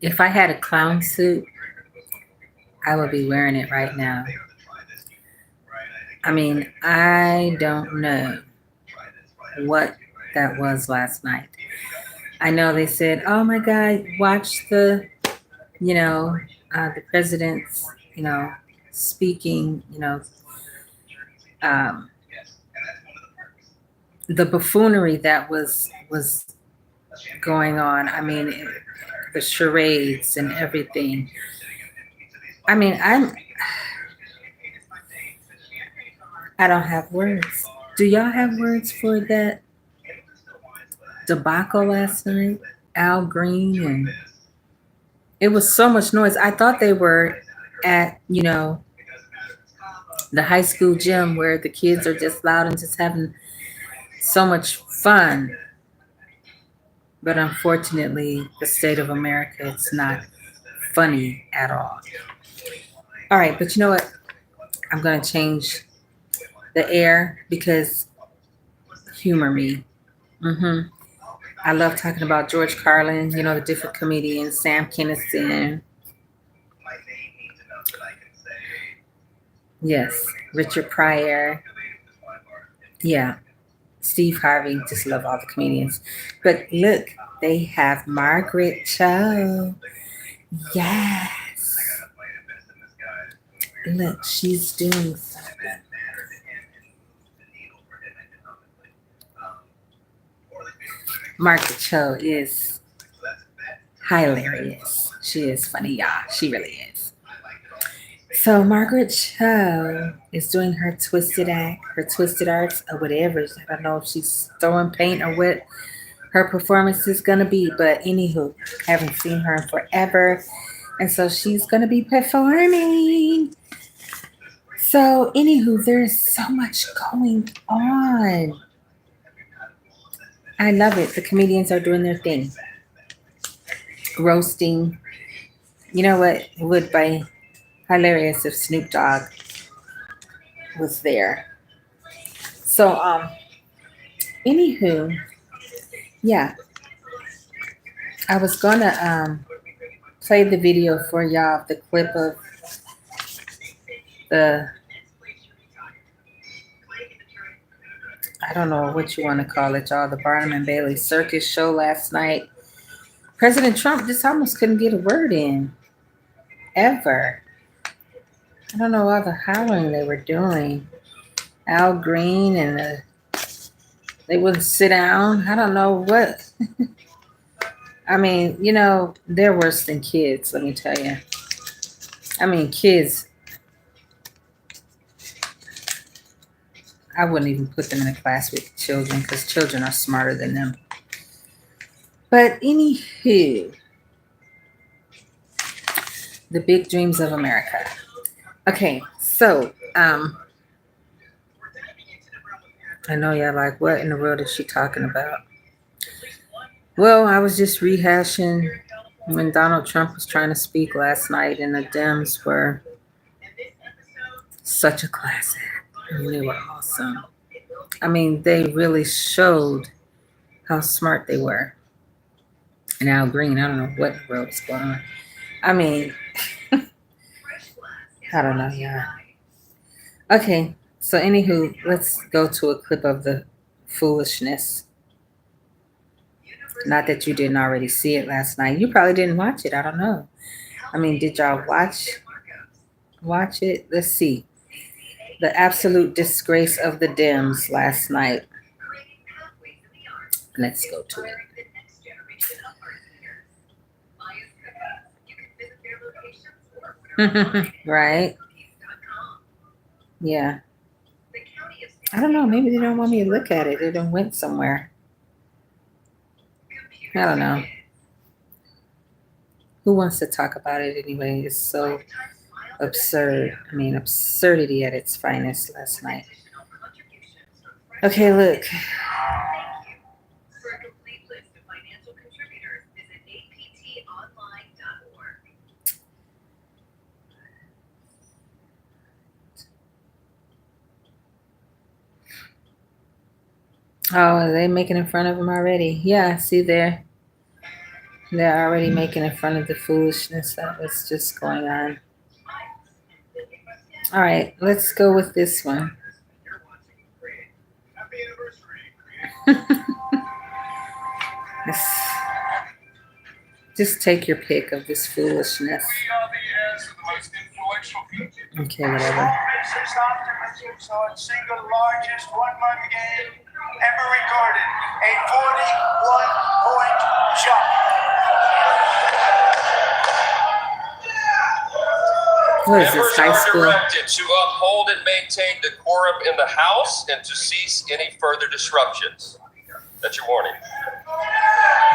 If I had a clown suit, I would be wearing it right now. I mean, I don't know what that was last night. I know they said, "Oh my God, watch you know, the president's, speaking, um, the buffoonery that was going on. I mean, the charades and everything. I mean, I don't have words. Do y'all have words for that debacle last night? Al Green, and it was so much noise. I thought they were at, the high school gym where the kids are just loud and just having so much fun. But unfortunately, the state of America, it's not funny at all. All right, but you know what? I'm going to change the air because humor me. hmm I love talking about George Carlin, the different comedians, Sam Kinison, yes, Richard Pryor, yeah, Steve Harvey. Just love all the comedians. But look, they have Margaret Cho. Yes. Look, she's doing something. Margaret Cho is hilarious. She is funny, y'all. She really is. So Margaret Cho is doing her twisted act, her twisted arts, or whatever. I don't know if she's throwing paint or what her performance is gonna be, but anywho, haven't seen her in forever, and so she's gonna be performing. So anywho, there's so much going on. I love it. The comedians are doing their thing, roasting. You know what? It would be hilarious if Snoop Dogg was there. So anywho, yeah, I was gonna play the video for y'all, the clip of the, I don't know what you want to call it, y'all, the Barnum and Bailey circus show last night. President Trump just almost couldn't get a word in ever. I don't know all the howling they were doing. Al Green and they wouldn't sit down. I don't know what. I mean, they're worse than kids, let me tell you. I mean, kids, I wouldn't even put them in a class with children because children are smarter than them. But anywho, the big dreams of America. Okay, so I know y'all like, what in the world is she talking about? Well, I was just rehashing when Donald Trump was trying to speak last night, and the Dems were such a class act. I mean, they were awesome. I mean, they really showed how smart they were. And Al Green, I don't know what in the world was going on. I mean, I don't know, yeah. Okay, so anywho, let's go to a clip of the foolishness. Not that you didn't already see it last night. You probably didn't watch it. I don't know. I mean, did y'all watch it? Let's see. The absolute disgrace of the Dems last night. Let's go to it. Right? Yeah. I don't know. Maybe they don't want me to look at it. It done went somewhere. I don't know. Who wants to talk about it anyway? It's so absurd. I mean, absurdity at its finest last night. Okay, look. Oh, are they making in front of him already? Yeah, see there. They're already making fun of the foolishness that was just going on. All right, let's go with this one. Just take your pick of this foolishness. Okay, whatever. Single largest one-month game ever recorded, a 41-point jump. What is this, high school? Members are directed to uphold and maintain decorum in the House and to cease any further disruptions. That's your warning.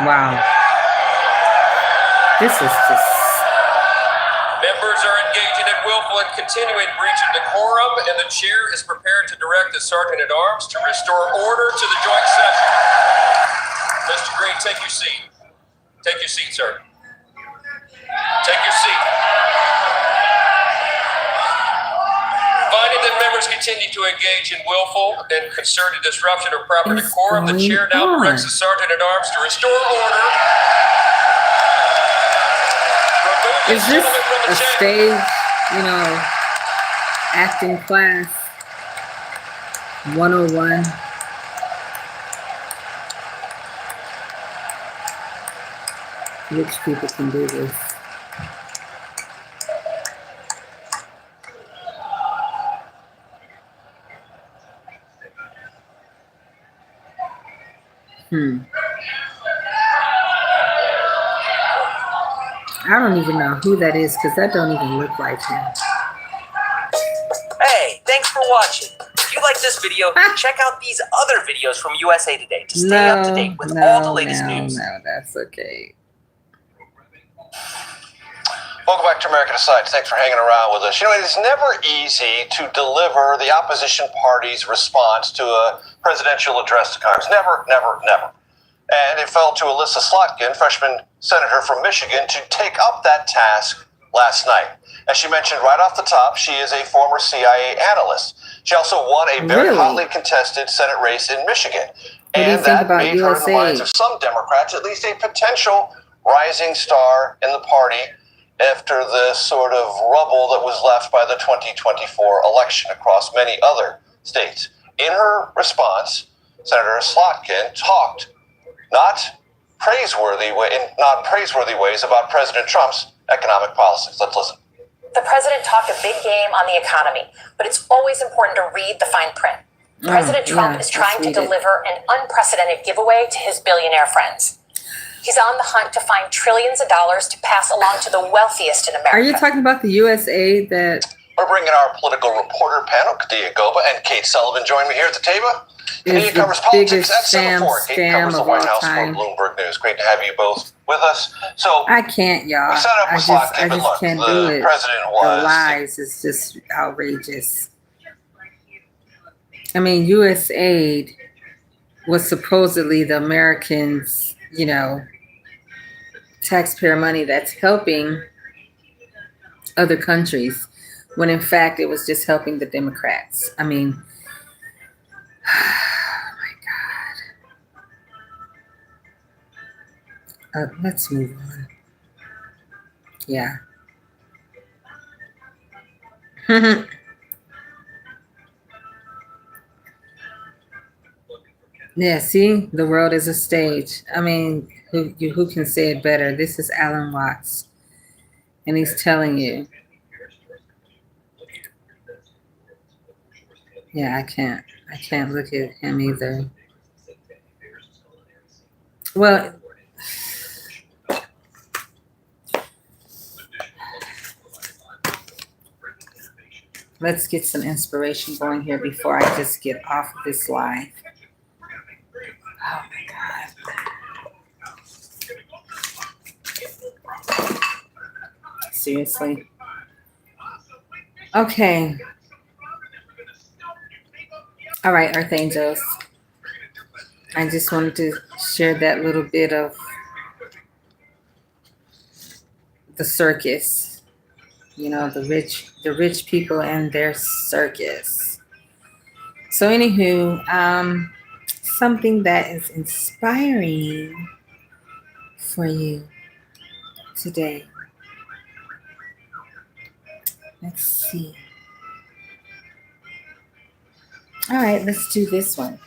Wow. This is just... Members are engaging in willful and continuing breach of decorum, and the chair is prepared to direct the Sergeant-at-Arms to restore order to the joint session. Mr. Green, take your seat. Take your seat, sir. Take your seat. Finding that members continue to engage in willful and concerted disruption of proper decorum, the chair now directs the Sergeant-at-Arms to restore order. Is this a stage, acting class 101? Rich people can do this. I don't even know who that is because that don't even look like him. Hey, thanks for watching. If you like this video, check out these other videos from USA Today to stay up to date with all the latest news. No, that's okay. Welcome back to America Decides. Thanks for hanging around with us. It is never easy to deliver the opposition party's response to a presidential address to Congress. Never, never, never. And it fell to Alyssa Slotkin, freshman senator from Michigan, to take up that task last night. As she mentioned right off the top, she is a former CIA analyst. She also won a very hotly contested Senate race in Michigan. And that made her, in the minds of some Democrats, at least a potential rising star in the party after the sort of rubble that was left by the 2024 election across many other states. In her response, Senator Slotkin talked not praiseworthy ways about President Trump's economic policies. Let's listen. The president talked a big game on the economy, but it's always important to read the fine print. President Trump is trying to deliver an unprecedented giveaway to his billionaire friends. He's on the hunt to find trillions of dollars to pass along to the wealthiest in America. Are you talking about the USA that... We're bringing our political reporter panel, Kadia Goba and Kate Sullivan, join me here at the table. Kadia covers politics at 7-4. Kate covers the White House for Bloomberg News. Great to have you both with us. So I can't, y'all. We set up with I just can't do it. The lies is just outrageous. I mean, USAID was supposedly the Americans, taxpayer money that's helping other countries, when in fact it was just helping the Democrats. I mean, oh my God. Let's move on. Yeah. Yeah, see, the world is a stage. I mean, who can say it better? This is Alan Watts, and he's telling you. Yeah, I can't look at him either. Well, let's get some inspiration going here before I just get off of this live. Oh my God. Seriously. Okay. All right, Earth Angels. I just wanted to share that little bit of the circus. The rich people and their circus. So anywho, something that is inspiring for you. today. Let's see. All right, let's do this one.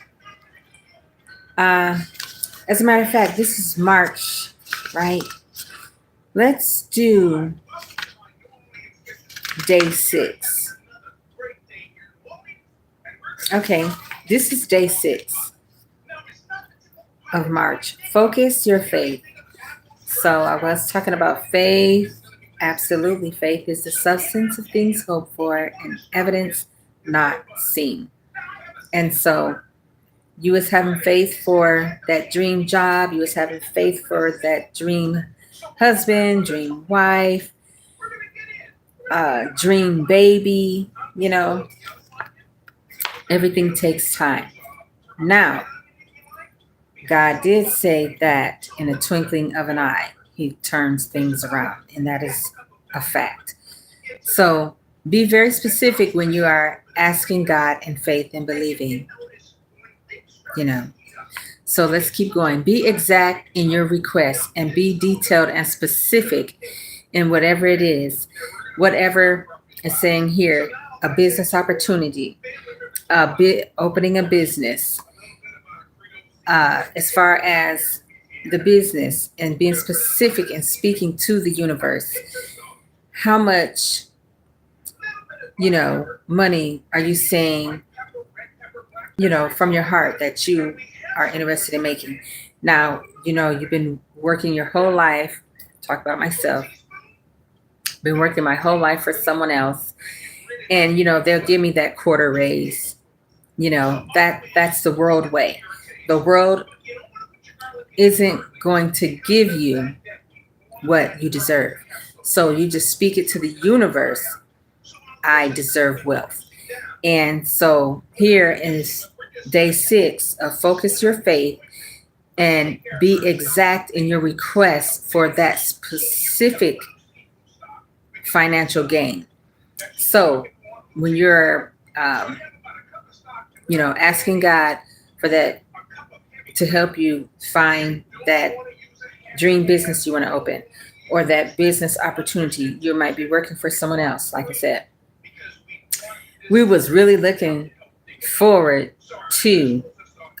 As a matter of fact, this is March, right? Let's do day 6. Okay, this is day 6 of March. Focus your faith. So I was talking about faith. Absolutely, faith is the substance of things hoped for and evidence not seen. And so you was having faith for that dream job. You was having faith for that dream husband, dream wife, dream baby. You know, everything takes time. Now, God did say that in a twinkling of an eye, he turns things around, and that is a fact. So be very specific when you are asking God in faith and believing, you know. So let's keep going. Be exact in your requests and be detailed and specific in whatever it is. Whatever is saying here, a business opportunity, opening a business, as far as the business and being specific and speaking to the universe. How much, money are you saying, from your heart that you are interested in making? Now, you've been working your whole life. Talk about myself. Been working my whole life for someone else. And, they'll give me that quarter raise. That's the world way. The world isn't going to give you what you deserve. So you just speak it to the universe. I deserve wealth. And so here is day 6 of focus your faith and be exact in your request for that specific financial gain. So when you're, asking God for that, to help you find that dream business you want to open or that business opportunity, you might be working for someone else. Like I said, we was really looking forward to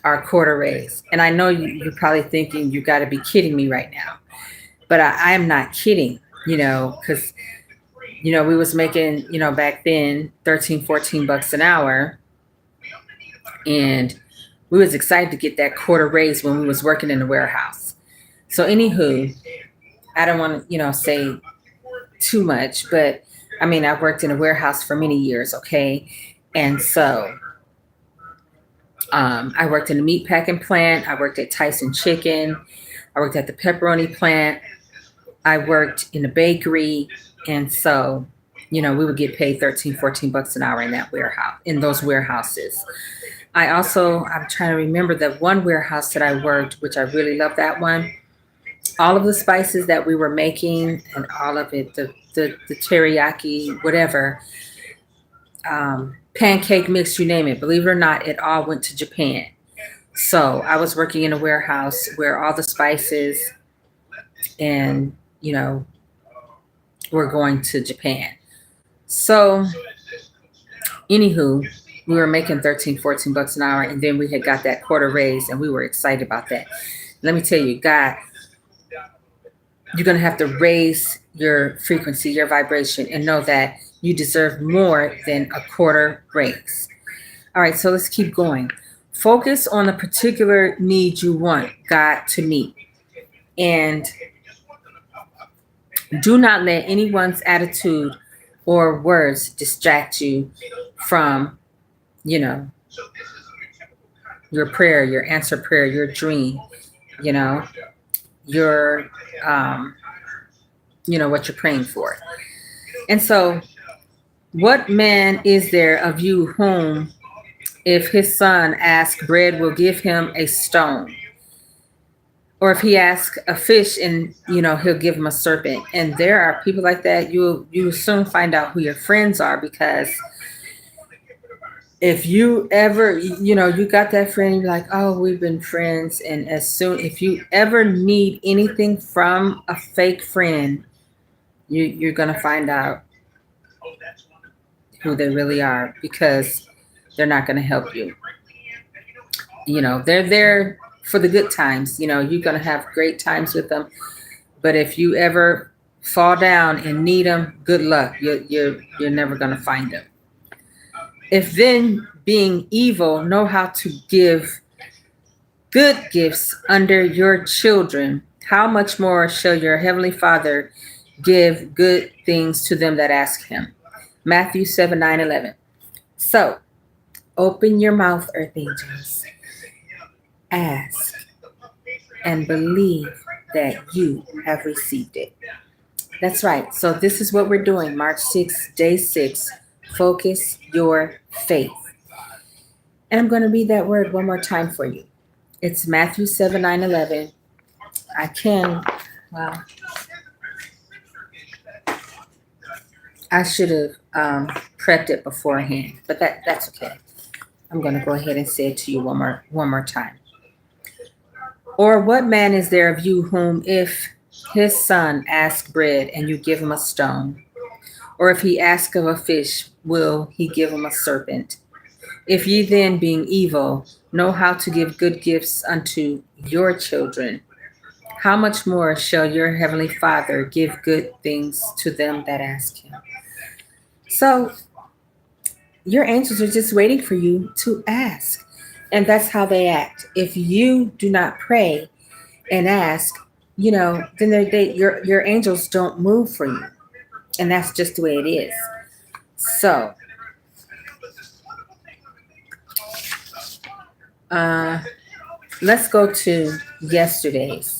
our quarter raise. And I know you're probably thinking you got to be kidding me right now, but I am not kidding, because, we was making, back then, 13, 14 bucks an hour. And we was excited to get that quarter raise when we was working in the warehouse. So anywho, I don't want to, say too much, but I mean, I worked in a warehouse for many years. Okay. And so, I worked in a meat packing plant. I worked at Tyson Chicken. I worked at the pepperoni plant. I worked in a bakery. And so, we would get paid 13, 14 bucks an hour in that warehouse, in those warehouses. I'm trying to remember that one warehouse that I worked, which I really love that one. All of the spices that we were making and all of it, the teriyaki, whatever, pancake mix, you name it. Believe it or not, it all went to Japan. So I was working in a warehouse where all the spices and, were going to Japan. So anywho, we were making 13, 14 bucks an hour, and then we had got that quarter raise, and we were excited about that. Let me tell you, God, you're going to have to raise your frequency, your vibration, and know that you deserve more than a quarter raise. All right, so let's keep going. Focus on the particular need you want God to meet. And do not let anyone's attitude or words distract you from, your prayer, your answered prayer, your dream, your, what you're praying for. And so, what man is there of you whom, if his son asks bread, will give him a stone? Or if he asks a fish and, he'll give him a serpent. And there are people like that. You will soon find out who your friends are, because If you ever, you got that friend, you're like, oh, we've been friends. And if you ever need anything from a fake friend, you're going to find out who they really are, because they're not going to help you. They're there for the good times. You're going to have great times with them. But if you ever fall down and need them, good luck. You're never going to find them. If then, being evil, know how to give good gifts under your children, how much more shall your heavenly Father give good things to them that ask him? Matthew 7:9-11. So, open your mouth, earth angels. Ask and believe that you have received it. That's right. So this is what we're doing. March 6th, day 6. Focus your faith. And I'm going to read that word one more time for you. It's Matthew 7:9-11. I should have prepped it beforehand, but that's okay. I'm going to go ahead and say it to you one more time. Or what man is there of you whom, if his son asks bread, and you give him a stone? Or if he ask of a fish, will he give him a serpent? If ye then, being evil, know how to give good gifts unto your children, how much more shall your heavenly Father give good things to them that ask him? So your angels are just waiting for you to ask. And that's how they act. If you do not pray and ask, then your angels don't move for you. And that's just the way it is. So, let's go to yesterday's,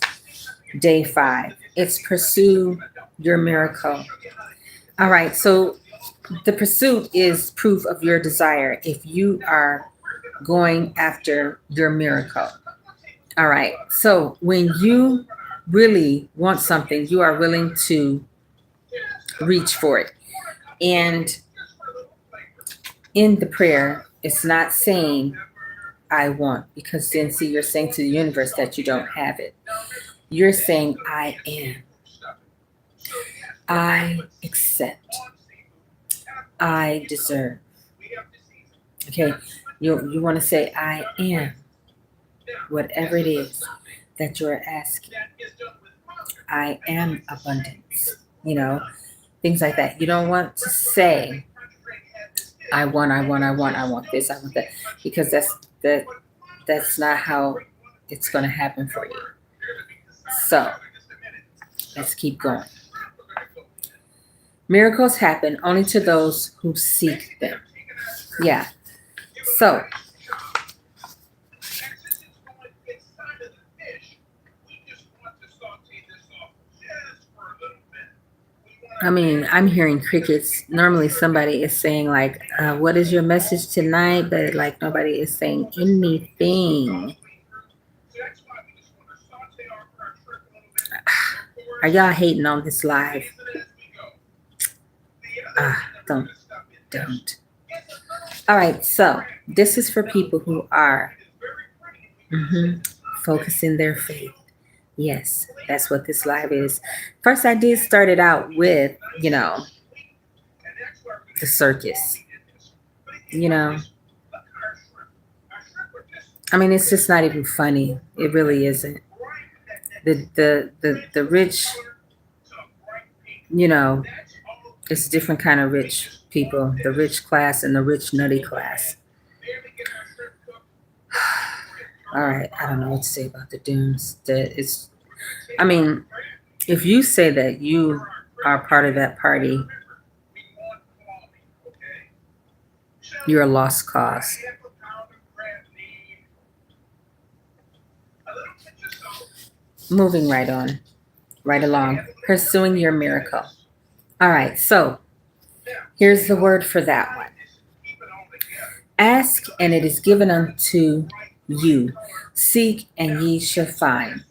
day 5. It's pursue your miracle. All right, so the pursuit is proof of your desire if you are going after your miracle. All right, so when you really want something, you are willing to reach for it. And in the prayer, it's not saying I want, because then see, you're saying to the universe that you don't have it. You're saying I am. I accept. I deserve. Okay, you want to say I am whatever it is that you're asking. I am abundance. Things like that. You don't want to say I want this, I want that, because that's not how it's going to happen for you. So let's keep going. Miracles happen only to those who seek them. Yeah. So I'm hearing crickets. Normally somebody is saying like, what is your message tonight? But like nobody is saying anything. Are y'all hating on this live? Don't. All right, so this is for people who are focusing their faith. Yes, that's what this live is. First, I did start it out with, the circus. It's just not even funny. It really isn't. The rich, it's a different kind of rich people. The rich class and the rich nutty class. All right, I don't know what to say about the dooms. If you say that you are part of that party, you're a lost cause. Moving right along, pursuing your miracle. All right, so here's the word for that one. Ask, and it is given unto you. Seek, and ye shall find.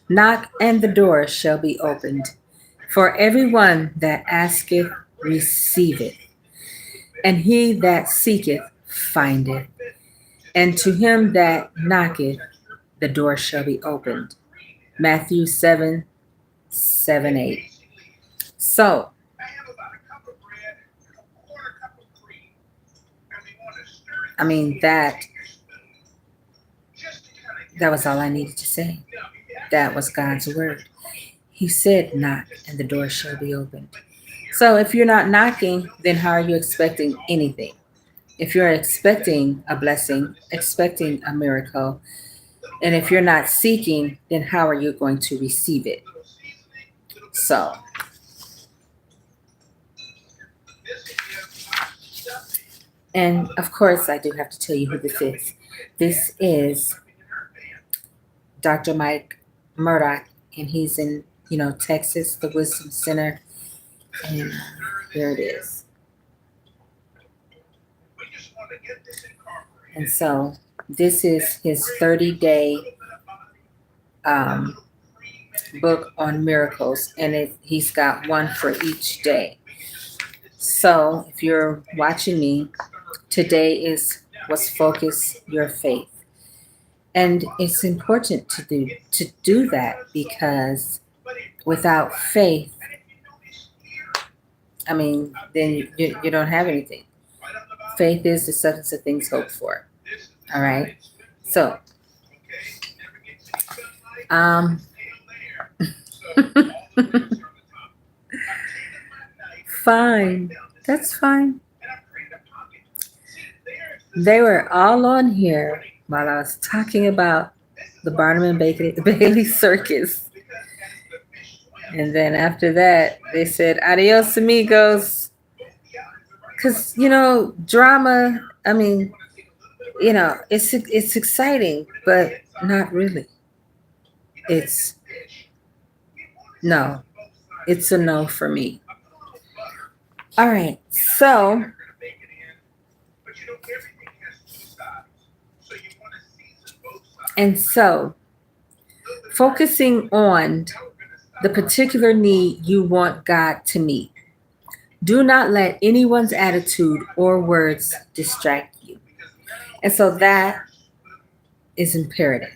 Knock, and the door shall be opened. For everyone that asketh receiveth, and he that seeketh findeth, and to him that knocketh, the door shall be opened. Matthew 7:7-8. So, I mean, that was all I needed to say. That was God's word. He said, knock, and the door shall be opened. So if you're not knocking, then how are you expecting anything? If you're expecting a blessing, expecting a miracle, and if you're not seeking, then how are you going to receive it? So, and of course, I do have to tell you who this is. This is Dr. Mike Murdoch, and he's in, Texas, the Wisdom Center. And here it is. And so this is his 30-day book on miracles, and he's got one for each day. So if you're watching me, today was focus your faith. And it's important to do that, because without faith, I mean, then you don't have anything. Faith is the substance of things hoped for. All right. So, fine. That's fine. They were all on here while I was talking about the Barnum and Bailey Circus. And then after that, they said, adios, amigos. Because, drama, I mean, it's exciting, but not really. It's a no for me. All right. So, focusing on the particular need you want God to meet. Do not let anyone's attitude or words distract you. And so that is imperative,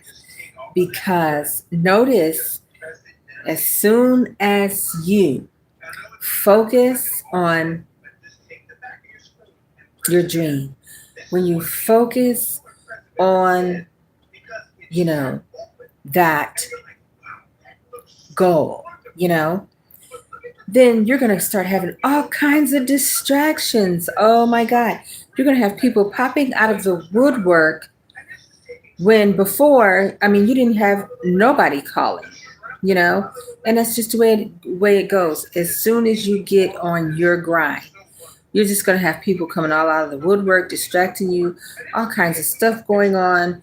because notice, as soon as you focus on your dream, when you focus on, that goal, then you're going to start having all kinds of distractions. Oh my God. You're going to have people popping out of the woodwork when before, you didn't have nobody calling, and that's just the way it goes. As soon as you get on your grind, you're just going to have people coming all out of the woodwork, distracting you, all kinds of stuff going on,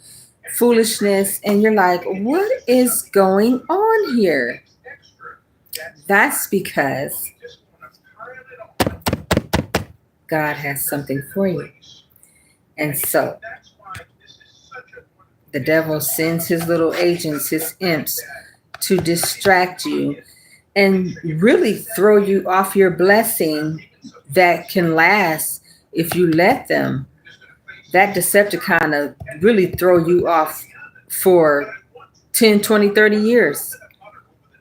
foolishness. And you're like, what is going on here? That's because God has something for you. And so the devil sends his little agents, his imps, to distract you and really throw you off your blessing that can last if you let them. That Decepticon really throw you off for 10, 20, 30 years.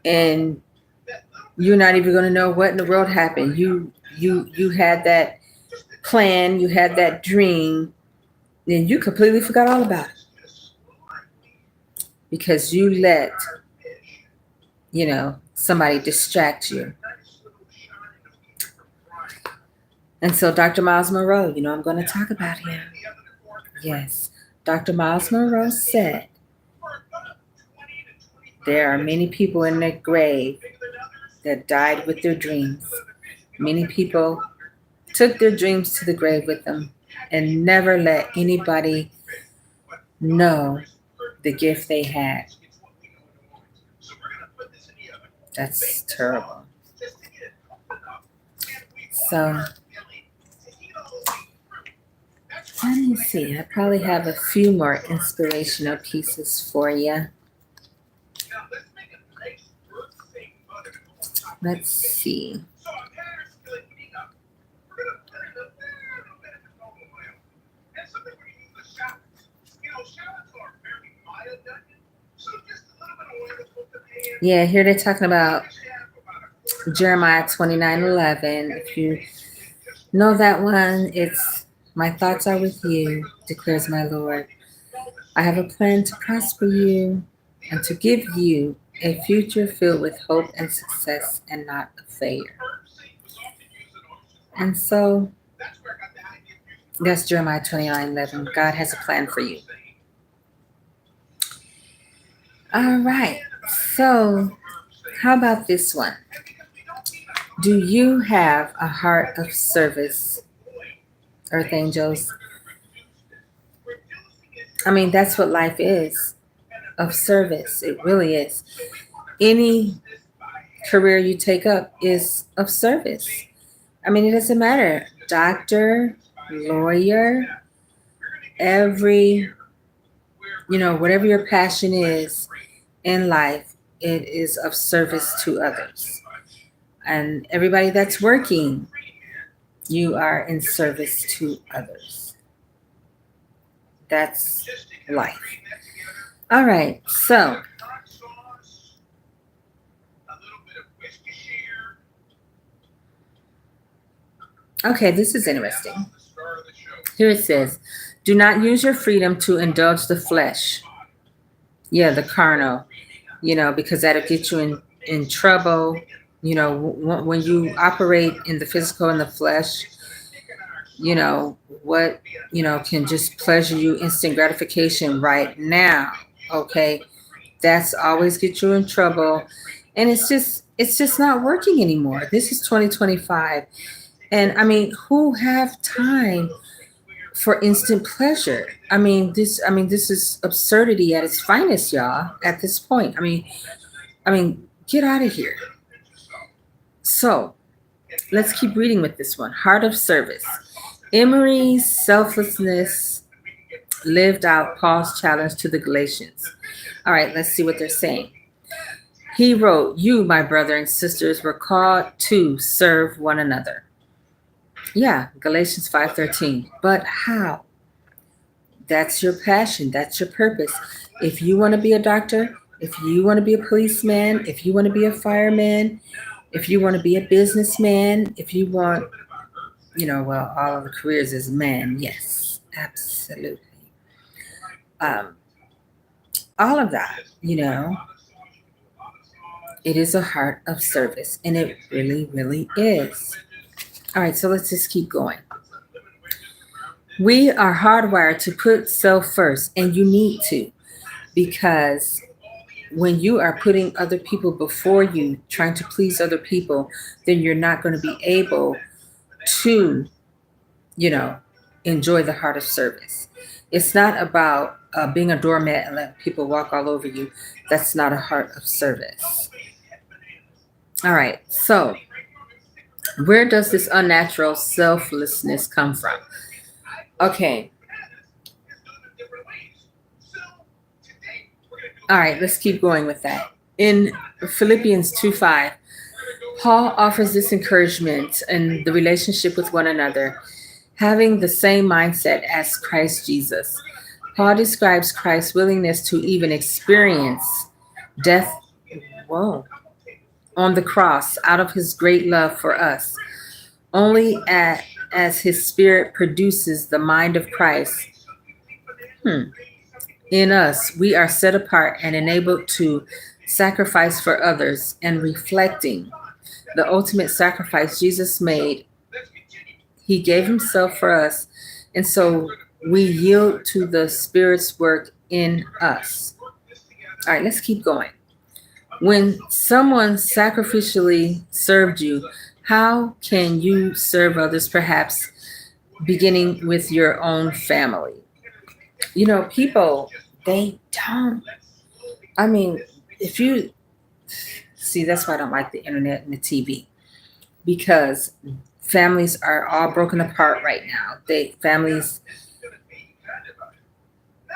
And you're not even going to know what in the world happened. You had that plan, you had that dream, and you completely forgot all about it. Because you let, somebody distract you. And so Dr. Miles Monroe, I'm going to talk about him. Yes, Dr. Miles Monroe said, there are many people in their grave that died with their dreams. Many people took their dreams to the grave with them and never let anybody know the gift they had. That's terrible. So, let me see. I probably have a few more inspirational pieces for you. Let's see. Yeah, here they're talking about Jeremiah 29:11. If you know that one, it's my thoughts are with you, declares my Lord. I have a plan to prosper you and to give you a future filled with hope and success and not a failure. And so that's Jeremiah 29:11. God has a plan for you. All right. So, how about this one? Do you have a heart of service, Earth Angels? I mean, that's what life is, of service. It really is. Any career you take up is of service. I mean, it doesn't matter. Doctor, lawyer, whatever your passion is in life, it is of service to others. And everybody that's working, you are in service to others. That's life. All right, so okay, this is interesting. Here it says, do not use your freedom to indulge the flesh. Yeah, the carnal, because that'll get you in trouble. When you operate in the physical and the flesh, what, can just pleasure you, instant gratification right now. Okay. That's always get you in trouble. And it's just not working anymore. This is 2025. And I mean, who have time for instant pleasure? I mean, this is absurdity at its finest, y'all, at this point. I mean, get out of here. So let's keep reading with this one. Heart of service. Emery's selflessness lived out Paul's challenge to the Galatians. All right, let's see what they're saying. He wrote, you, my brother and sisters, were called to serve one another. Yeah, Galatians 5:13. But how? That's your passion. That's your purpose. If you want to be a doctor, if you want to be a policeman, if you want to be a fireman, if you want to be a businessman, if you want, all of the careers is men. Yes, absolutely. All of that, it is a heart of service, and it really, really is. All right, so let's just keep going. We are hardwired to put self first, and you need to, because when you are putting other people before you, trying to please other people, then you're not going to be able to, enjoy the heart of service. It's not about being a doormat and letting people walk all over you. That's not a heart of service. All right, so where does this unnatural selflessness come from? Okay. All right, let's keep going with that. In Philippians 2:5, Paul offers this encouragement in the relationship with one another, having the same mindset as Christ Jesus. Paul describes Christ's willingness to even experience death on the cross out of his great love for us. Only as his spirit produces the mind of Christ in us, we are set apart and enabled to sacrifice for others, and reflecting the ultimate sacrifice Jesus made. He gave himself for us, and so we yield to the Spirit's work in us. All right, let's keep going. When someone sacrificially served you, how can you serve others, perhaps beginning with your own family? People, they don't. I mean, if you see, that's why I don't like the internet and the TV, because families are all broken apart right now. Families,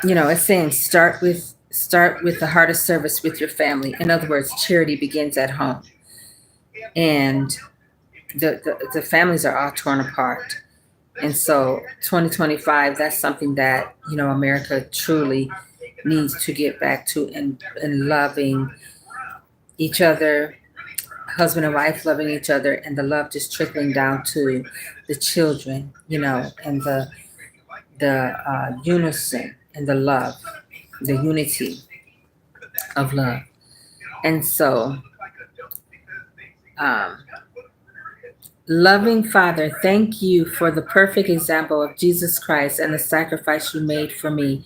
it's saying start with the heart of service with your family. In other words, charity begins at home. And the families are all torn apart. And so 2025, that's something that, America truly needs to get back to, and loving each other, husband and wife loving each other, and the love just trickling down to the children, and the unison and the love, the unity of love. And so, um, loving Father, thank you for the perfect example of Jesus Christ and the sacrifice you made for me.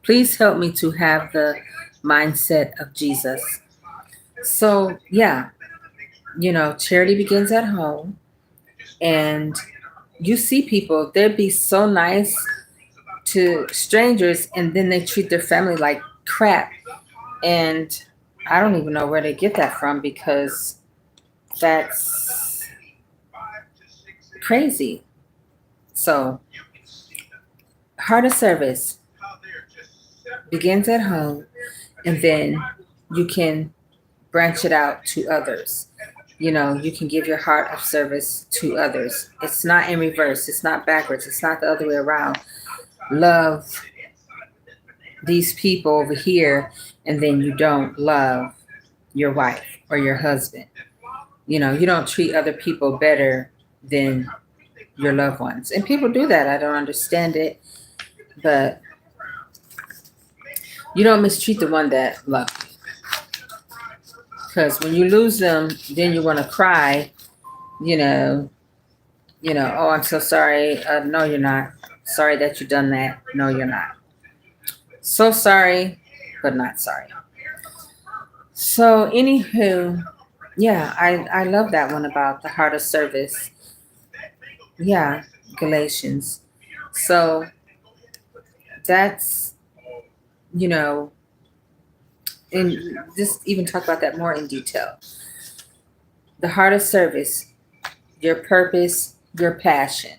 Please help me to have the mindset of Jesus. So, yeah, charity begins at home. And you see people, they'd be so nice to strangers, and then they treat their family like crap. And I don't even know where they get that from, because that's crazy. So, heart of service begins at home, and then you can branch it out to others. You can give your heart of service to others. It's not in reverse. It's not backwards. It's not the other way around. Love these people over here, and then you don't love your wife or your husband. You don't treat other people better than your loved ones. And people do that. I don't understand it. But you don't mistreat the one that loves you. Because when you lose them, then you want to cry, oh, I'm so sorry. No, you're not. Sorry that you done that. No, you're not. So sorry, but not sorry. So, anywho, yeah, I love that one about the heart of service. Yeah, Galatians. So, that's, and just even talk about that more in detail. The heart of service, your purpose, your passion.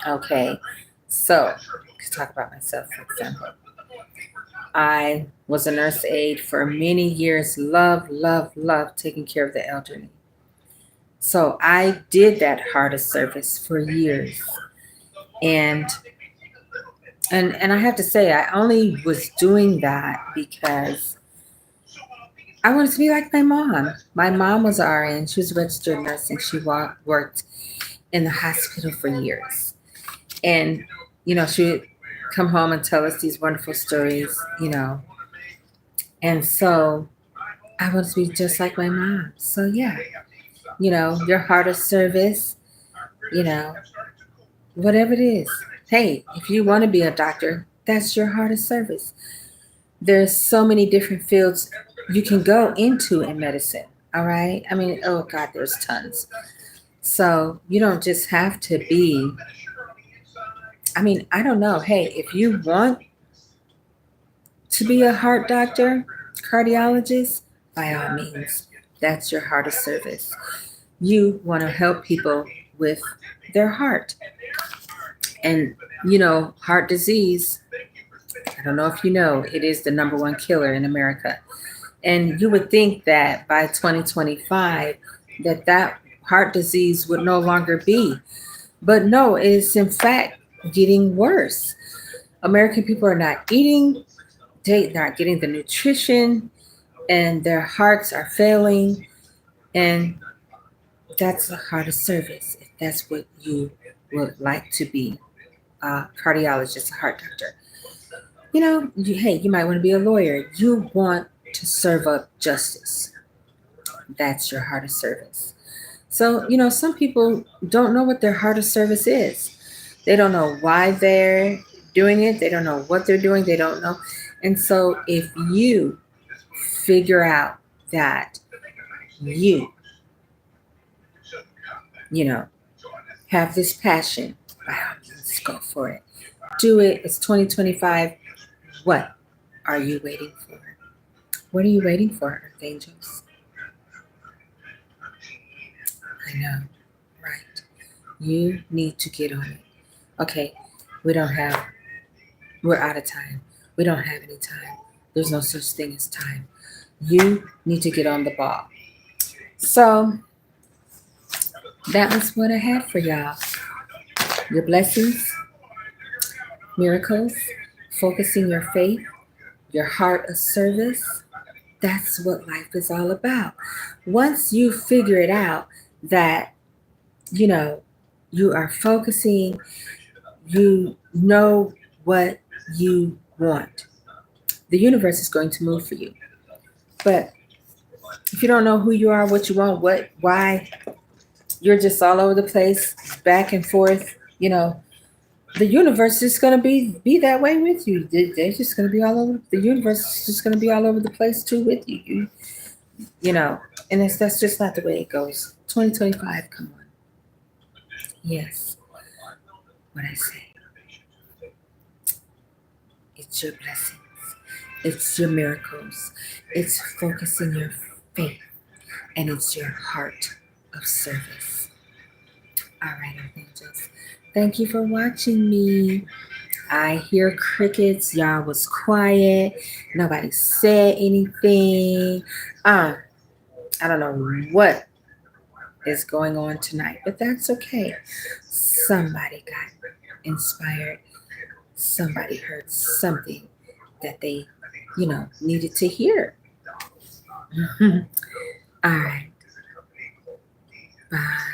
Okay, so let's talk about myself, for example. I was a nurse aide for many years. Love taking care of the elderly. So I did that heart of service for years. And I have to say, I only was doing that because I wanted to be like my mom. My mom was RN. She was a registered nurse, and she worked in the hospital for years. And, she would come home and tell us these wonderful stories, And so I wanted to be just like my mom. So, yeah, your heart of service, whatever it is. Hey, if you want to be a doctor, that's your heart of service. There's so many different fields you can go into in medicine. All right. I mean, oh God, there's tons. So you don't just have to be, I don't know. Hey, if you want to be a heart doctor, cardiologist, by all means, that's your heart of service. You want to help people with their heart. And, heart disease, I don't know if you know, it is the number one killer in America. And you would think that by 2025, that heart disease would no longer be. But no, it's in fact getting worse. American people are not eating, they're not getting the nutrition, and their hearts are failing. And that's the heart of service. If that's what you would like to be, a cardiologist, a heart doctor. Hey, you might want to be a lawyer. You want to serve up justice. That's your heart of service. So, some people don't know what their heart of service is. They don't know why they're doing it. They don't know what they're doing. They don't know. And so if you figure out that you have this passion, by all means, go for it. Do it. It's 2025. What are you waiting for? What are you waiting for, Earth Angels? I know, right? You need to get on it. Okay, we're out of time. We don't have any time. There's no such thing as time. You need to get on the ball. So that was what I had for y'all. Your blessings, miracles, focusing your faith, your heart of service. that's what life is all about. Once you figure it out that, you know, you are focusing, you know what you want, the universe is going to move for you. But if you don't know who you are, what you want, why, you're just all over the place, back and forth, you know, the universe is going to be that way with you. They're just going to be all over. The universe is just going to be all over the place too with you. You know, and that's just not the way it goes. 2025, come on. Yes, what I say. It's your blessings. It's your miracles. It's focusing your faith. And it's your heart of service. All right, angels. Thank you for watching me. I hear crickets. Y'all was quiet. Nobody said anything. I don't know what is going on tonight, but that's okay. Somebody got inspired. Somebody heard something that they, needed to hear. All right. Bye.